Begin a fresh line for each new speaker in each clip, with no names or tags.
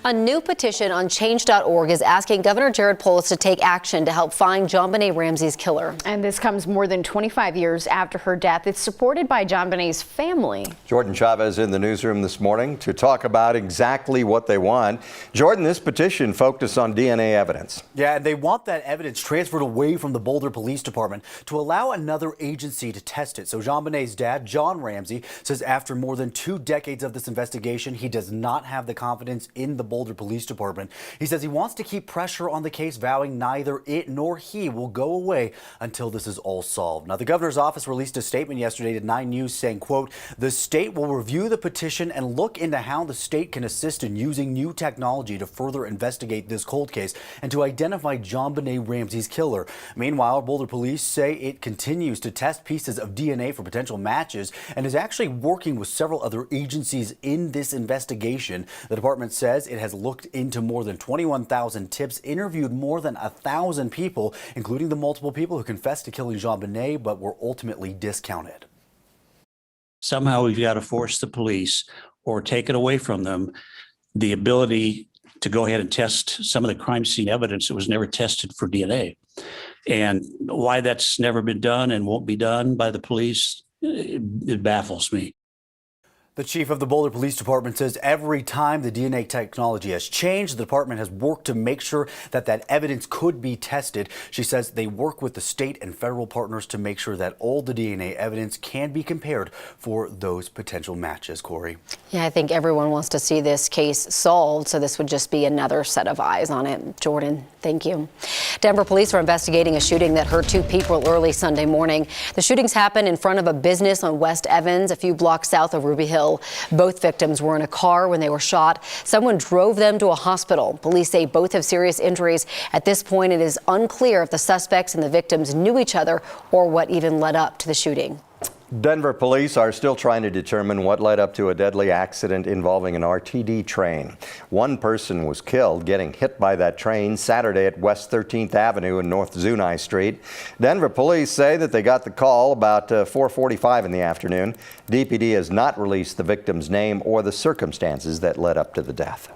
A new petition on change.org is asking Governor Jared Polis to take action to help find JonBenet Ramsey's killer.
And this comes more than 25 years after her death. It's supported by JonBenet's family.
Jordan Chavez in the newsroom this morning to talk about exactly what they want. Jordan, this petition focused on DNA evidence.
Yeah, and they want that evidence transferred away from the Boulder Police Department to allow another agency to test it. So JonBenet's dad, John Ramsey, says after more than 2 decades of this investigation, he does not have the confidence in the Boulder Police Department. He says he wants to keep pressure on the case, vowing neither it nor he will go away until this is all solved. Now, the governor's office released a statement yesterday to 9 News saying, quote, the state will review the petition and look into how the state can assist in using new technology to further investigate this cold case and to identify JonBenet Ramsey's killer. Meanwhile, Boulder police say it continues to test pieces of DNA for potential matches and is actually working with several other agencies in this investigation. The department says it has looked into more than 21,000 tips, interviewed more than 1,000 people, including the multiple people who confessed to killing JonBenet but were ultimately discounted.
Somehow we've got to force the police or take it away from them the ability to go ahead and test some of the crime scene evidence that was never tested for DNA. And why that's never been done and won't be done by the police, it baffles me.
The chief of the Boulder Police Department says every time the DNA technology has changed, the department has worked to make sure that that evidence could be tested. She says they work with the state and federal partners to make sure that all the DNA evidence can be compared for those potential matches. Corey.
Yeah, I think everyone wants to see this case solved, so this would just be another set of eyes on it. Jordan, thank you. Denver police are investigating a shooting that hurt 2 people early Sunday morning. The shootings happened in front of a business on West Evans, a few blocks south of Ruby Hill. Both victims were in a car when they were shot. Someone drove them to a hospital. Police say both have serious injuries. At this point, it is unclear if the suspects and the victims knew each other or what even led up to the shooting.
Denver police are still trying to determine what led up to a deadly accident involving an RTD train. 1 person was killed getting hit by that train Saturday at West 13th Avenue and North Zuni Street. Denver police say that they got the call about 4:45 in the afternoon. DPD has not released the victim's name or the circumstances that led up to the death.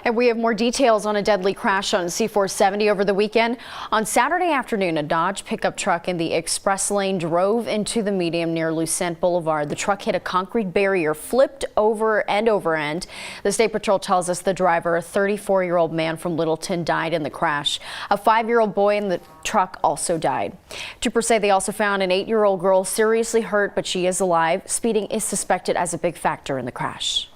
And we have more details on a deadly crash on C-470 over the weekend. On Saturday afternoon, a Dodge pickup truck in the express lane drove into the median near Lucent Boulevard. The truck hit a concrete barrier, flipped over end over end. The State Patrol tells us the driver, a 34-year-old man from Littleton, died in the crash. A 5-year-old boy in the truck also died. Troopers say they also found an 8-year-old girl seriously hurt, but she is alive. Speeding is suspected as a big factor in the crash.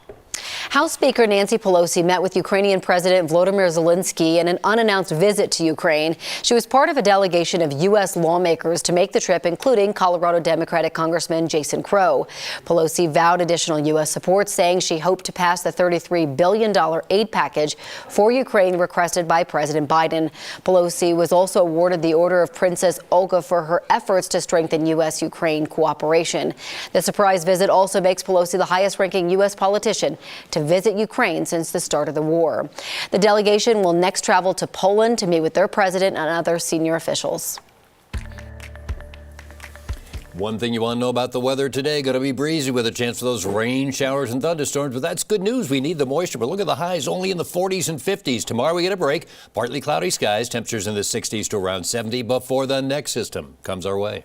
House Speaker Nancy Pelosi met with Ukrainian President Volodymyr Zelensky in an unannounced visit to Ukraine. She was part of a delegation of U.S. lawmakers to make the trip, including Colorado Democratic Congressman Jason Crow. Pelosi vowed additional U.S. support, saying she hoped to pass the $33 billion aid package for Ukraine requested by President Biden. Pelosi was also awarded the Order of Princess Olga for her efforts to strengthen U.S.-Ukraine cooperation. The surprise visit also makes Pelosi the highest-ranking U.S. politician to visit Ukraine since the start of the war. The delegation will next travel to Poland to meet with their president and other senior officials.
One thing you want to know about the weather today, going to be breezy with a chance for those rain showers and thunderstorms, but that's good news. We need the moisture, but look at the highs only in the 40s and 50s. Tomorrow we get a break, partly cloudy skies, temperatures in the 60s to around 70 before the next system comes our way.